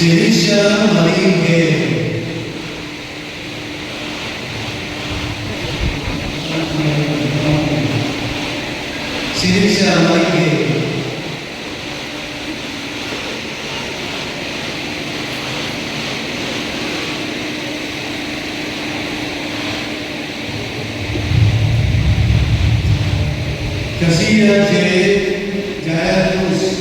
Sirisha Maringe. Sirisha Maringe. Kasia J. Jairus.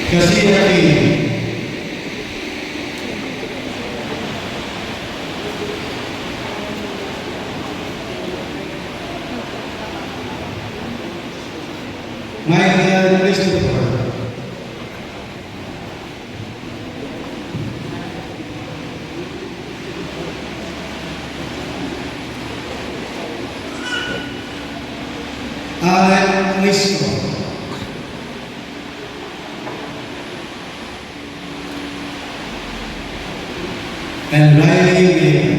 Kasia P. Michael Christopher. Alec Risco. And Riley Baker.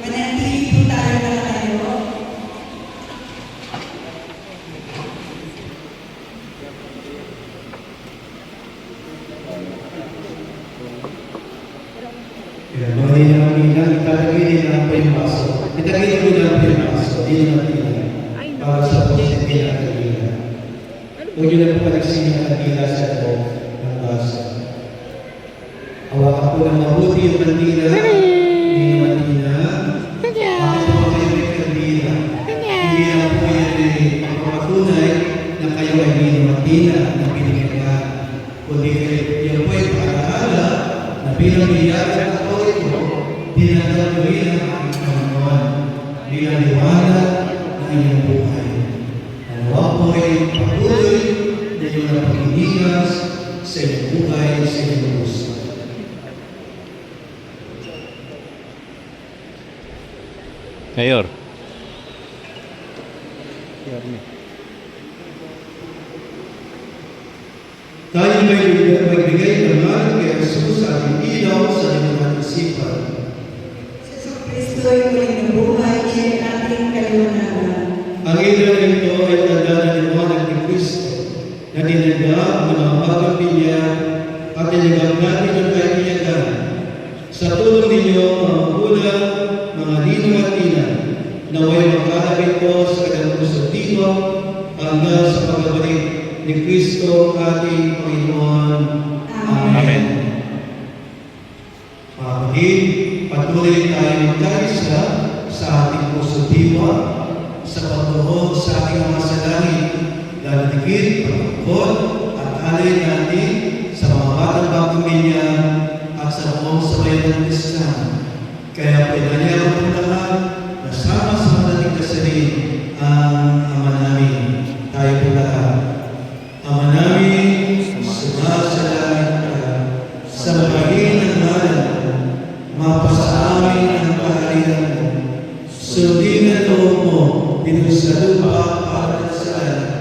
Manatili po tayo nakatayo. Mga dinang italagay din ang paymaso. Itagay din ang paymaso. Hindi natin para sa positive na kagila. Huwag nyo na po palagsin ang kagila sa loob ng baso. Hawakan po ng mabuti yung kandila. Hindi matina. Bakit po kayo may kandila? Hindi na po yan ay pagpapatunay na kayo ay hindi matina na pinigyan. Kundi yan po ay paalaala na bilang biyaya ng ako ito, dinadagawin ang aking Panginoon bilang liwanag ng inyong buhay. Nawa po ay patuloy na iyong napaginigas sa inyong buhay sa inyong puso. Mayor. Tayo magbigay naman kay Jesus sa ating ilaw sa inyong isipan. Sa Kristo ay muling nabuhay, siya ang ating kaliwanagan. Ang ilaw nito ay tanda ng liwanag ni Kristo na dinagda ang mga bagang pinya at tinagam natin ang kahiyagan. Sa tulong ninyo, mga magulang, mga ninong at ina, naway magkalapit ko sa kanyang puso dito hanggang sa pagbabalik ni Kristo ating Panginoon. Amen. Mga kapatid, patuloy tayo magkaisa sa ating puso diwa, sa pagtuhog sa ating mga salangit, lalo dikit, pagkakot, at alay natin sa mga batang pamilya at sa buong sabay ng Kristiyano. Kaya pinanyayaw po lahat na sama sa madaling kasarin ang Ama namin. Tayo po lahat. Ama namin, sumasalangit ka, sambahin ang ngalan mo, mapasa amin ang kaharian mo, sundin ang loob mo dito sa lupa para sa langit.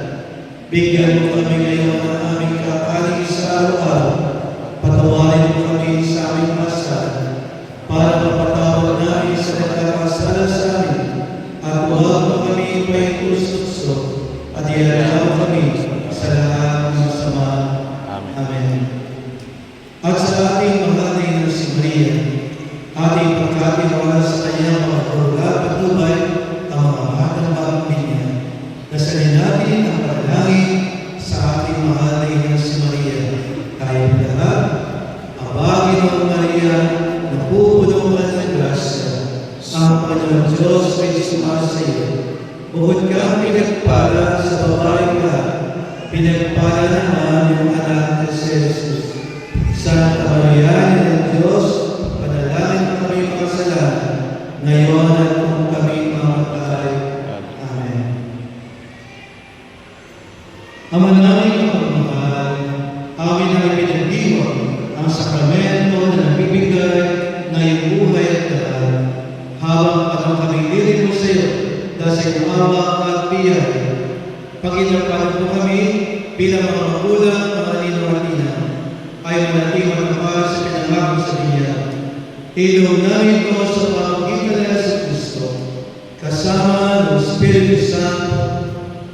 Bigyan mo kami ngayon ng aming kakanin sa araw-araw. Patawarin mo kami sa aming kasalanan para mapatawad namin sa nagkakasala sa amin. At huwag mo kami paikususo at ialala kami sa lahat ng masama. Amen. At sa ating mahalin na si Maria, ating pagkatiwala sa kanyang mga karuga patnubay ang mga batang pamilya. Nasalin natin ang panalangin sa ating mahalin na si Maria. Tayo lahat, ang Panginoon Maria, na pupuno ka ng grasya, ang Panginoon Diyos ay sumasayo. Bukod kang pinagpala sa babaeng lahat, pinagpala naman yung anak na si Jesus. Santa Maria ng Diyos, panalangin kami makasalanan, ngayon at kung kami mamatay. Amen. Ama namin kapagmahal, amin ay pinagdiwang ang sakramento na nagbibigay na iyong buhay at daan. Habang panahon kaming lirin mo sa iyo, dahil sa iyong awa at biyaya. Pagkinapalan po kami bilang mga magulang, mga ninong-ina, ay manating matapal sa pinangako sa Kanya. Ilog namin ito sa pamagitan ng Yesu Kristo, kasama ng Espiritu Santo,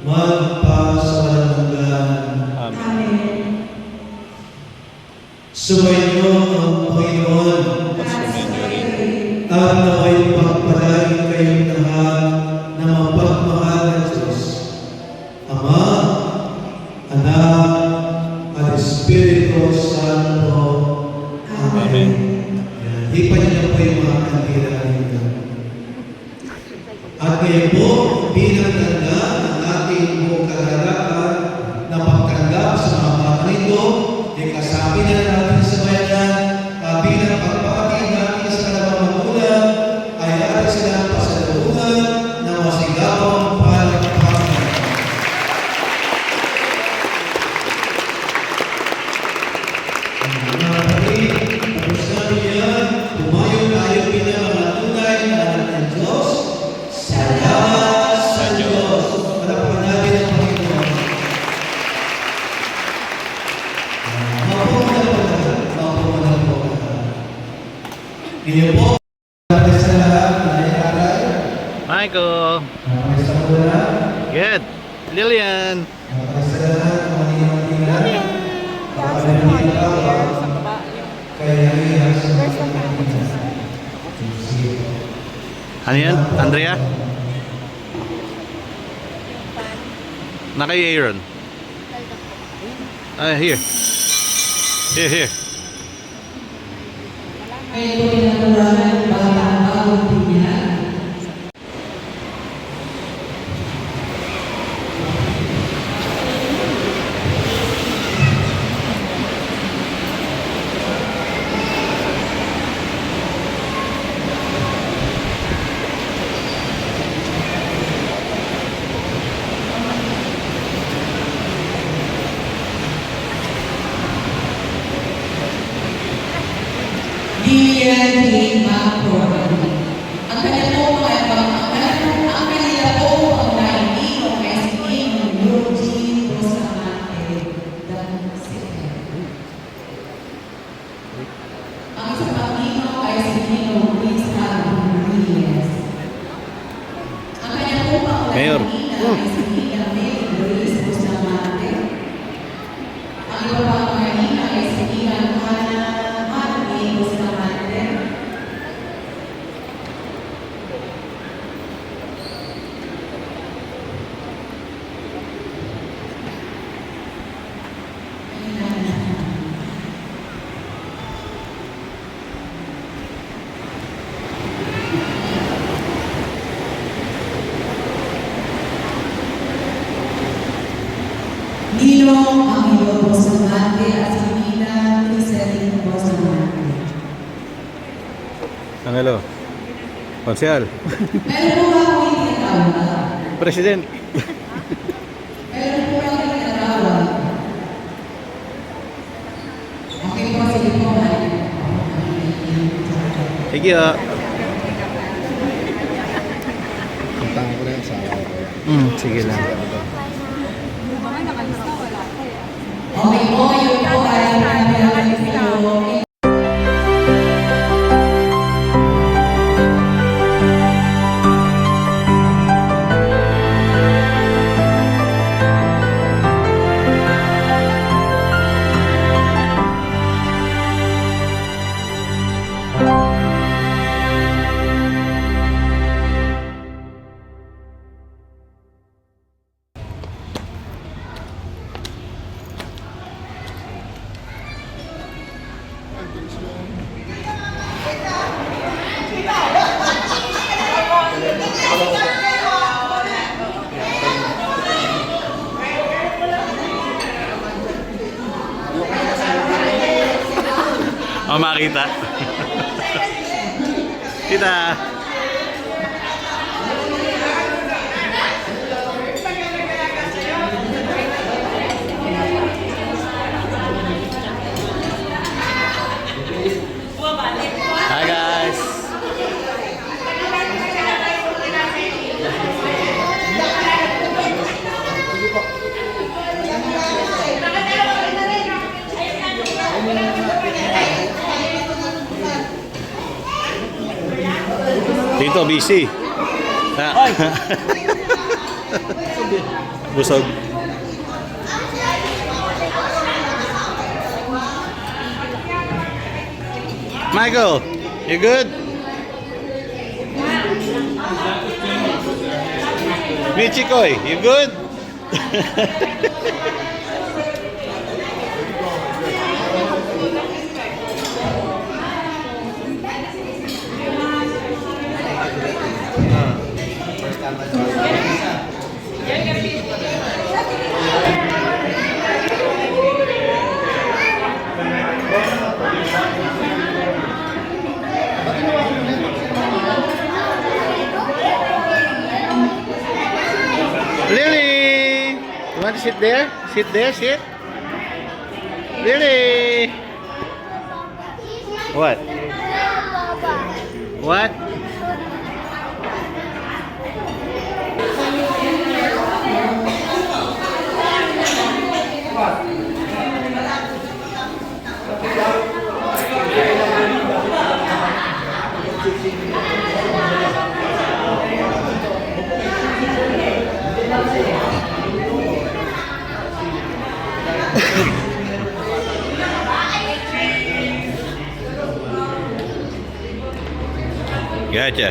magpa sa walang hanggan. Amen. Sumainyo ang Panginoon at naway pagpalain kayong lahat na mapagmahal ng Diyos, Ama, Anak, at Espiritu Santo. Amen. Hipan niyo na po yung mga kandila ninyo. At ngayon po, bilang tanda ng ating buong kagalakan na pagtanggap sa mga batang ito, ikasabi na natin sa bayan bilang pagpapatid natin sa kanilang magulang, ay atin silang pasalubungan na masigapang palakpakan. Mga kapatid, tapos namin yan, tumayo tayo bilang mga tunay na anak ng Diyos. Salamat sa Diyos. Palakpakan natin ang Panginoon. Mapo na po lahat. Mapo na po lahat. Ngayon po, natin sa lahat na ay-aral. Michael. Natin sa mula. Good. Lillian. Natin sa lahat ng maninang-tingnan. Pagpapalagin ka ba? Kaya iyan sa maninang-tingnan. Ano yan? Andrea? Na kay Aaron. Here. Here. Ngayon po pinatularan ang bagong pinya. Lilian King Macron. Ang kanya po ang kanila po ang nainino kay si King Eugene Bustamante dan Sr. Ang isa pang nino kay si King Crystal Rodriguez. Ang kanya po ang Mayor. nainino kay si King Mary Luis Bustamante. Ang iba pang nainino kay si King Hannah Bustamante. Ninong Amigo Bustamante at si Nina Criselino Bustamante. Angelo. Konsyal. Meron po ba akong tinatawag? President. Meron po ba akong tinatawag? Okay po, sige po. Thank you. Sige lang. Okay po, yun po ay namin yung Oh, makita. Kita. Ito, busy. Ah. Busog. Michael, you good? Michikoy, you good? Lily! You want to sit there? Sit there, sit. Lily! What? What? Gotcha.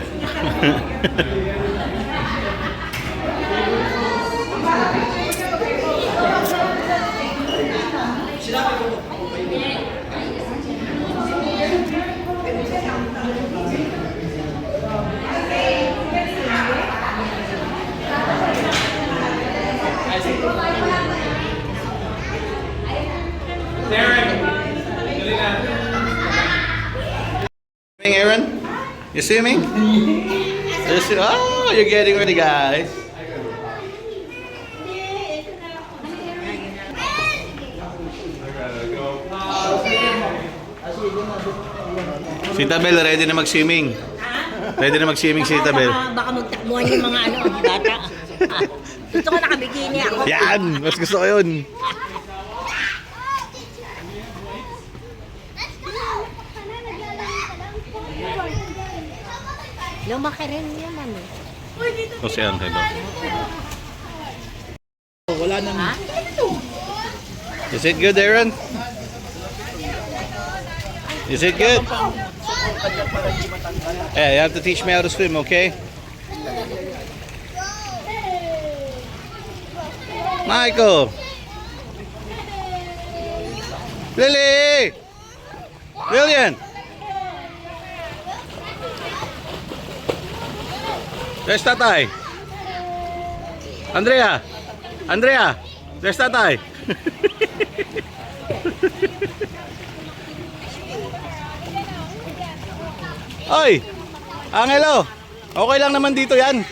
Aaron, you swimming? Oh, you're getting ready, guys. Si Tabel, ready na mag-swimming. Ready na mag-swimming si Tabel. Baka magtakbuhan yung mga bata. Gusto ko nakabikini ako. Yan! Mas gusto ko yun. Lumaki rin naman eh. O si Angelo. Wala nang... Ha? Is it good, Aaron? Is it good? Yeah, you have to teach me how to swim, okay? Michael! Lily! Lillian! There's tatay. Andrea! Andrea! There's tatay. Oy! Angelo! Okay lang naman dito yan.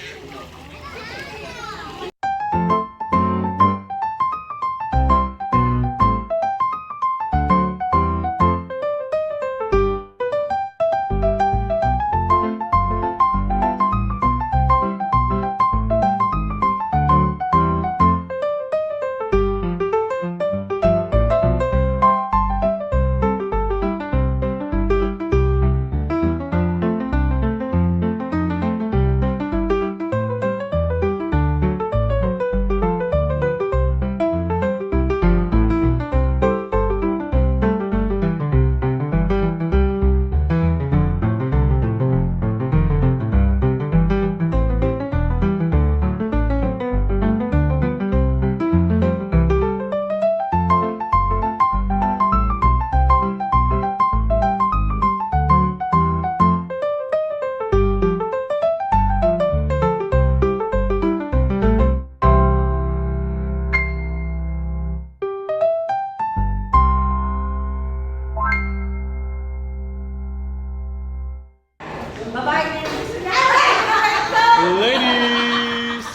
Ladies!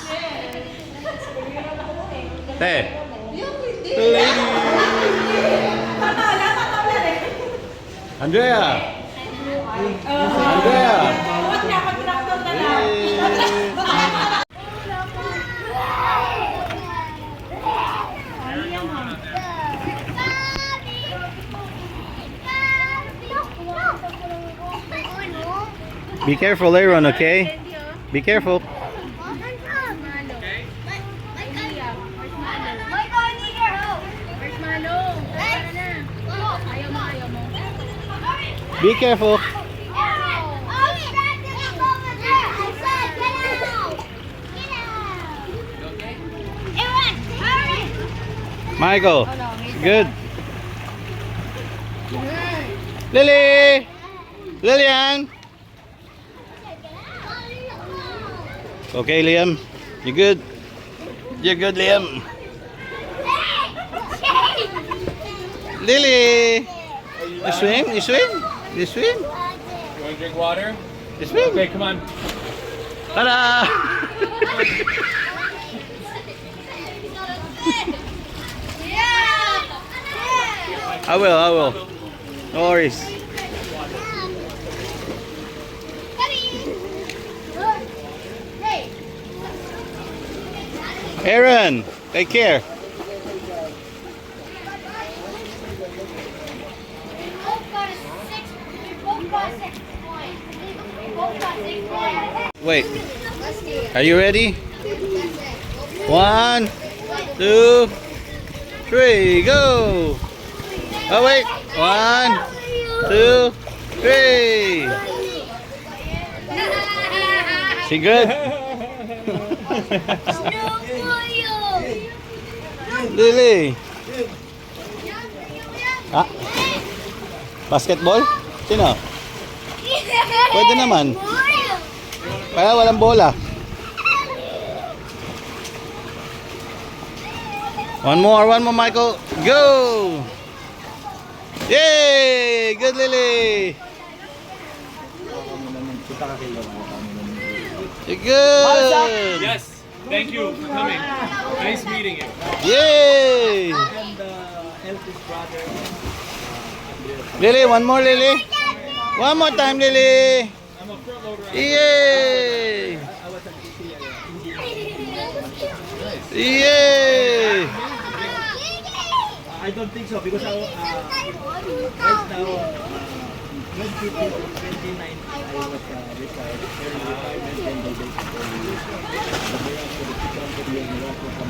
Te! Ladies! Andrea! Andrea! Be careful, Aaron, okay? Be careful. Be careful. Michael, good. Lily! Lillian! Okay, Liam. You good? You're good, Liam. Lily! You swim? You swim? You swim? You want to drink water? You swim? Okay, come on. Ta-da! I will. No worries. Aaron, take care. Wait, are you ready? 1, 2, 3, go! Oh wait, 1, 2, 3. She good? Lily. Ah, basketball? Sino? Pwede naman. Kaya walang bola. One more, Michael. Go! Yay! Good, Lily. You're good. Yes, thank you for coming. Nice meeting you. Yay! Lily, one more, Lily. One more time, Lily. I'm a front loader. Yay! Yay! I don't think so because right now 2029 I was retired. Early retirement and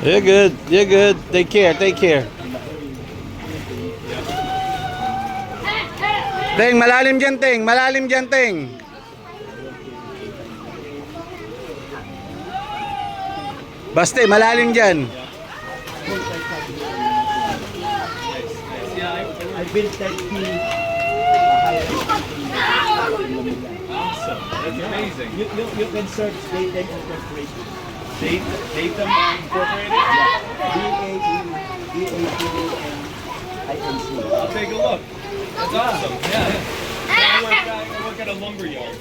they You're good. You're good. Take care. Take care. Teng, malalim dyan, Teng. Malalim dyan, Teng. Baste, malalim dyan. I built that key. Awesome. That's amazing. You can search Dayton Incorporation. Datum Incorporated? D-A-T-A-M-I-N-C. I'll take a look. That's awesome. Yeah. I work at a lumber yard.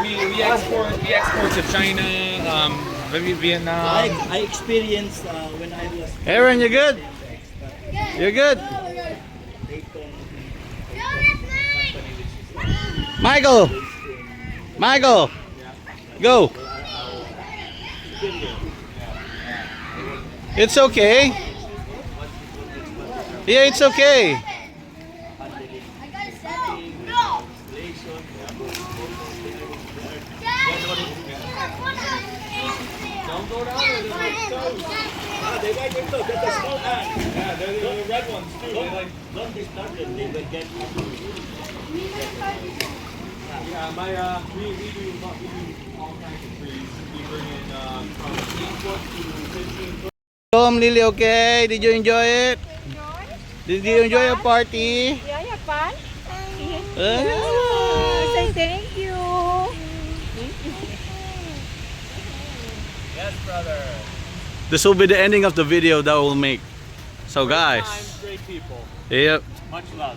We export to China, Vietnam. I experienced when I was Aaron, you good? You're good. Michael. Michael. Go. It's okay. Yeah, it's okay. Don't go down there. they like them too. That's a small ant. Yeah, they're the red ones too. They like. Don't disturb them. They will get Yeah, we do all kinds of trees. We bring in from 8 foot to 15 foot. Tom, Lily, okay? Did you enjoy it? Did you enjoy your party? Yeah, you have fun? Ah. Say thank you. Yes, brother. This will be the ending of the video that we'll make. So guys, Great people. yep. Much love.